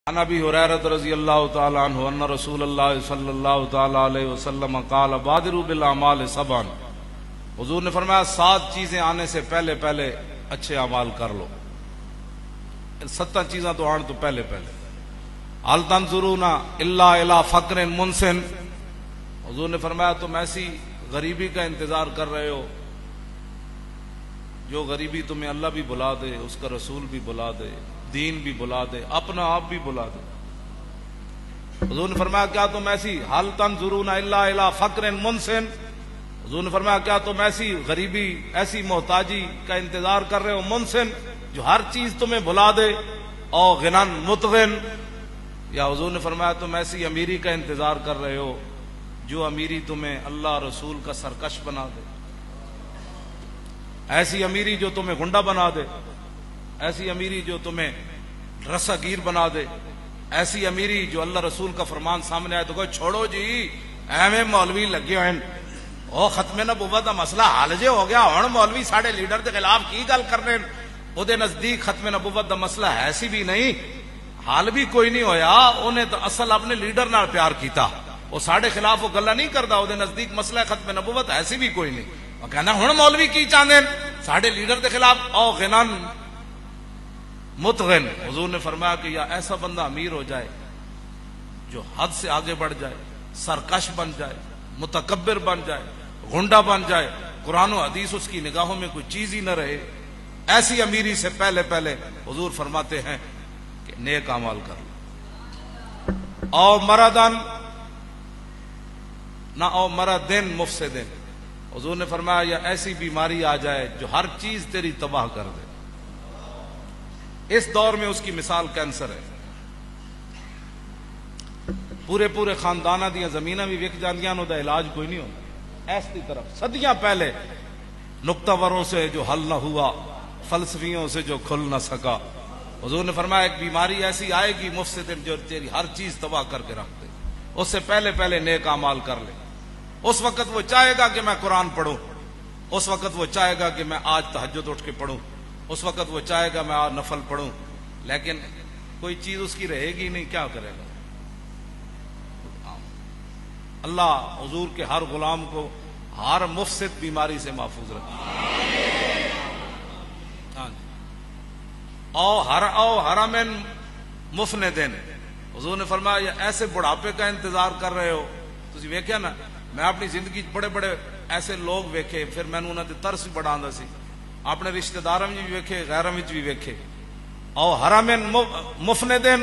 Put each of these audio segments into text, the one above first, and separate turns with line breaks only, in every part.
عن ابی ہریرہ رضی اللہ تعالی عنہ ان رسول اللہ صلی اللہ تعالی علیہ وسلم قال بادروا بالاعمال سبعا، حضور نے فرمایا 7 چیزیں آنے سے پہلے پہلے اچھے اعمال کر لو. 7 چیزاں تو آن تو پہلے پہلے. هل تنظرون الا الى فقر منسن، حضور نے فرمایا تم ایسی غریبی کا انتظار کر رہے ہو جو غریبی تمہیں اللہ بھی بلا دے، اس کا رسول بھی بلا دے، دین بھی بلا دے، اپنا آپ بھی بلا دے. حضور نے فرمایا کیا تم ایسی هل تنظرون الا الى فقر منسن، حضور نے فرمایا کیا تم ایسی غریبی ایسی محتاجی کا انتظار کر رہے ہو منسن جو ہر چیز تمہیں بلا دے، او غنن مطغن، یا حضور نے فرمایا تم ایسی امیری کا انتظار کر رہے ہو جو امیری تمہیں اللہ رسول کا سرکش بنا دے، ایسی امیری جو تمہیں گنڈا بنا دے، ایسی امیری جو تمہیں رسا گیر بنا دے، ایسی امیری جو اللہ رسول کا فرمان سامنے آئے تو کوئی چھوڑو جی ایویں مولوی لگے ہوئے او ختم نبوت دا مسئلہ حل جے ہو گیا، ہن مولوی ساڈے لیڈر دے خلاف کی گل کرنے، او دے نزدیک ختم نبوت دا مسئلہ ہے سی بھی نہیں، حال بھی کوئی نہیں ہویا، انہیں تو اصل اپنے لیڈر نال پیار کیتا، وہ ساڈے خلاف وہ گلا نہیں کردا، او دے نزدیک مسئلہ ختم نبوت ہے سی بھی کوئی نہیں. وہ کہنا ہن مولوی کی چاہندے ساڈے لیڈر دے خلاف، او غنن متغن. حضور نے فرمایا کہ یا ایسا بندہ امیر ہو جائے جو حد سے آگے بڑھ جائے، سرکش بن جائے، متکبر بن جائے، گنڈا بن جائے، قرآن و حدیث اس کی نگاہوں میں کوئی چیز ہی نہ رہے، ایسی امیری سے پہلے پہلے حضور فرماتے ہیں کہ نیک اعمال کر لو. او مردن نہ او مردن مفسدن، حضور نے فرمایا یا ایسی بیماری آ جائے جو ہر چیز تیری تباہ کر دے. اس دور میں اس کی مثال کینسر ہے، پورے پورے خاندانہ دیا زمیناں بھی وک جاندیاں، انہوں دا علاج کوئی نہیں ہوتا. ایسی طرف صدیاں پہلے نقطہ وروں سے جو حل نہ ہوا، فلسفیوں سے جو کھل نہ سکا، حضور نے فرمایا ایک بیماری ایسی آئے گی مفسد جو تیری ہر چیز تباہ کر کے رکھ دے. اس سے پہلے پہلے نیک اعمال کر لے. اس وقت وہ چاہے گا کہ میں قرآن پڑھوں، اس وقت وہ چاہے گا کہ میں آج تہجد اٹھ کے پڑھوں، اس وقت وہ چاہے گا میں آج نفل پڑھوں، لیکن کوئی چیز اس کی رہے گی نہیں، کیا کرے گا؟ اللہ حضور کے ہر غلام کو ہر مفسد بیماری سے محفوظ رکھے. او حرمن مفندن، حضور نے فرمایا ایسے بڑھاپے کا انتظار کر رہے ہو. تسی ویکھیا نا، میں اپنی زندگی بڑے بڑے ایسے لوگ ویکھے، پھر میں انہوں نے ترس بھی بڑھا سی، اپنے رشتہ داراں بھی ویکھے، غیراں بھی ویکھے. او حرمن مفندن،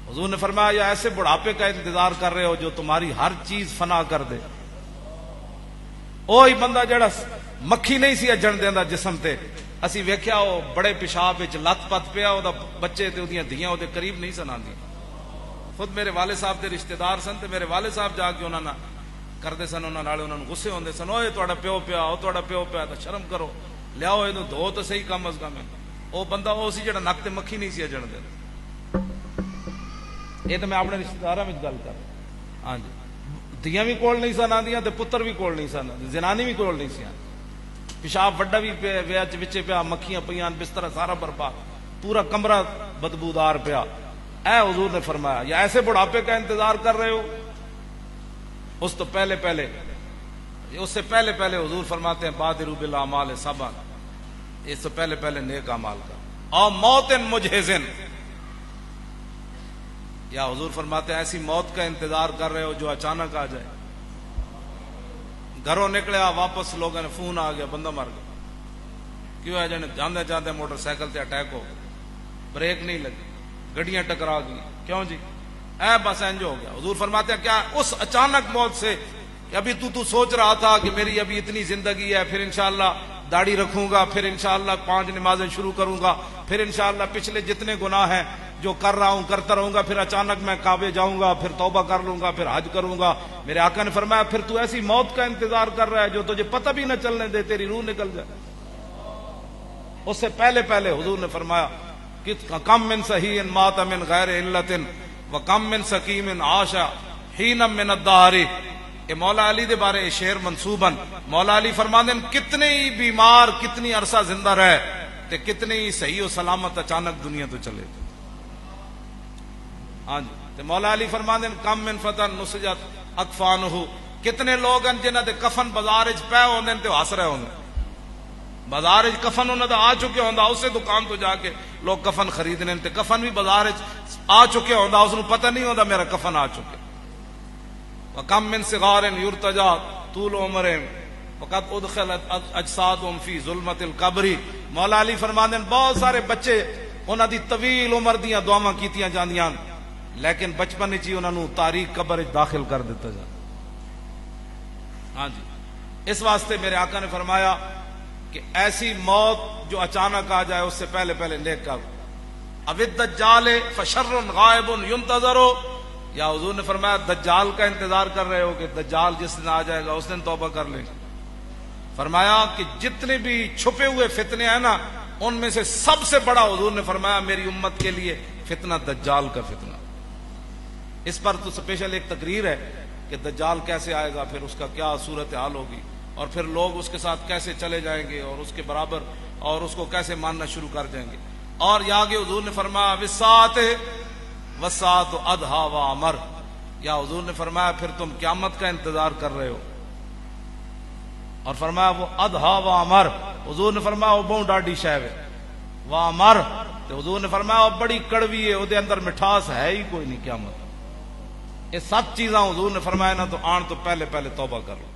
حضور نے فرمایا یا ایسے بڑھاپے کا انتظار کر رہے ہو جو تمہاری ہر چیز فنا کر دے. اوہی بندہ جڑا مکھی نہیں سی اجن دیندا جسم تے، اسی ویکھیا او بڑے پیشاب وچ لت پت پیا، او دا بچے تے اودیاں دھیاں او دے قریب نہیں سن آندی. خود میرے والد صاحب دے رشتہ دار سن تے میرے والد صاحب جا کے انہاں نال کردے سن، انہاں نال انہاں نوں غصے ہوندے سن، اوئے تہاڈا پیو پیا، او تہاڈا پیو پیا، تے شرم کرو، لیاؤ اینو دھو تو صحیح کم از کم. او بندہ او سی جڑا نک تے مکھی نہیں سی اجن دیندا. یہ تو میں اپنے رشتہ داراں وچ گل کر، ہاں جی، دھیاں بھی کول نہیں سن آندیاں تے پتر بھی کول نہیں سن، زنانی بھی کول نہیں سی آندی. پیشاب وڈا بھی پیا وچے پیا، مکھیاں پیاں، بستر سارا برباد، پورا کمرہ بدبودار پیا. اے حضور نے فرمایا یا ایسے بڑھاپے کا انتظار کر رہے ہو، اس تو پہلے پہلے، اس سے پہلے پہلے حضور فرماتے ہیں بادروا بالاعمال سبعا، اس سے پہلے پہلے نیک اعمال کا. او موت مجہزن، یا حضور فرماتے ہیں ایسی موت کا انتظار کر رہے ہو جو اچانک آ جائے. گھروں نکلیا واپس لوگوں نے فون آ گیا بندہ مر گیا. کیوں ہے جانے جاندے جاندے موٹر سائیکل تے اٹیک ہو، بریک نہیں لگی، گڈیاں ٹکرا گئی، کیوں جی؟ اے بس انج ہو گیا. حضور فرماتے ہیں کیا اس اچانک موت سے کہ ابھی تو سوچ رہا تھا کہ میری ابھی اتنی زندگی ہے، پھر انشاءاللہ داڑھی رکھوں گا، پھر انشاءاللہ 5 نمازیں شروع کروں گا، پھر انشاءاللہ پچھلے جتنے گناہ ہیں جو کر رہا ہوں کرتا رہوں گا، پھر اچانک میں کعبے جاؤں گا، پھر توبہ کر لوں گا، پھر حج کروں گا. میرے آقا نے فرمایا پھر تو ایسی موت کا انتظار کر رہا ہے جو تجھے پتہ بھی نہ چلنے دے، تیری روح نکل جائے. اس سے پہلے پہلے حضور نے فرمایا کہ کم من صحیح مات من غیر علت وکم من سقیم عاش حین من الدہر. یہ مولا علی دے بارے شعر منصوبن، مولا علی فرماندے کتنے ہی بیمار کتنی عرصہ زندہ رہے تے کتنے ہی صحیح و سلامت اچانک دنیا تو چلے. ہاں جی تے مولا علی فرماندے کم من فتن نسجت اکفانہ، کتنے لوگ ہیں جنہاں دے کفن بازار وچ پے ہوندے تے ہس رہے ہوندے، بازار وچ کفن انہاں دا آ چکے ہوندا، اسے دکان تو جا کے لوگ کفن خریدنے تے کفن بھی بازار وچ آ چکے ہوندا، اس نوں پتہ نہیں ہوندا میرا کفن آ چکے۔ وکم من صغار یرتجا طول عمر وقد ادخلت اجسادهم فی ظلمت القبر، مولا علی فرماندے ہیں بہت سارے بچے انہاں دی طویل عمر دیاں دعاواں کیتیاں جاندیاں لیکن بچپن وچ ہی انہاں نوں تاریک قبر وچ داخل کر دتا جا۔ ہاں جی اس واسطے میرے آقا نے فرمایا کہ ایسی موت جو اچانک آ جائے اس سے پہلے پہلے نیک کر۔ اب الدجال فشر غائب ينتظر، یا حضور نے فرمایا دجال کا انتظار کر رہے ہو کہ دجال جس دن آ جائے گا اس دن توبہ کر لیں۔ فرمایا کہ جتنے بھی چھپے ہوئے فتنے ہیں نا ان میں سے سب سے بڑا حضور نے فرمایا میری امت کے لیے فتنہ دجال کا فتنہ۔ اس پر تو اسپیشل ایک تقریر ہے کہ دجال کیسے آئے گا، پھر اس کا کیا صورتحال ہوگی، اور پھر لوگ اس کے ساتھ کیسے چلے جائیں گے اور اس کے برابر اور اس کو کیسے ماننا شروع کر جائیں گے۔ اور یہ آگے حضور نے فرمایا وساعت وساعت ادھا و امر، یا حضور نے فرمایا پھر تم قیامت کا انتظار کر رہے ہو، اور فرمایا وہ ادھا و امر، حضور نے فرمایا وہ بہت ڈاڈی شے ہے، و امر تو حضور نے فرمایا وہ بڑی کڑوی ہے، وہ دے اندر مٹھاس ہے ہی کوئی نہیں قیامت۔ یہ سب چیزاں حضور نے فرمایا نا تو آن تو پہلے پہلے توبہ کر لو۔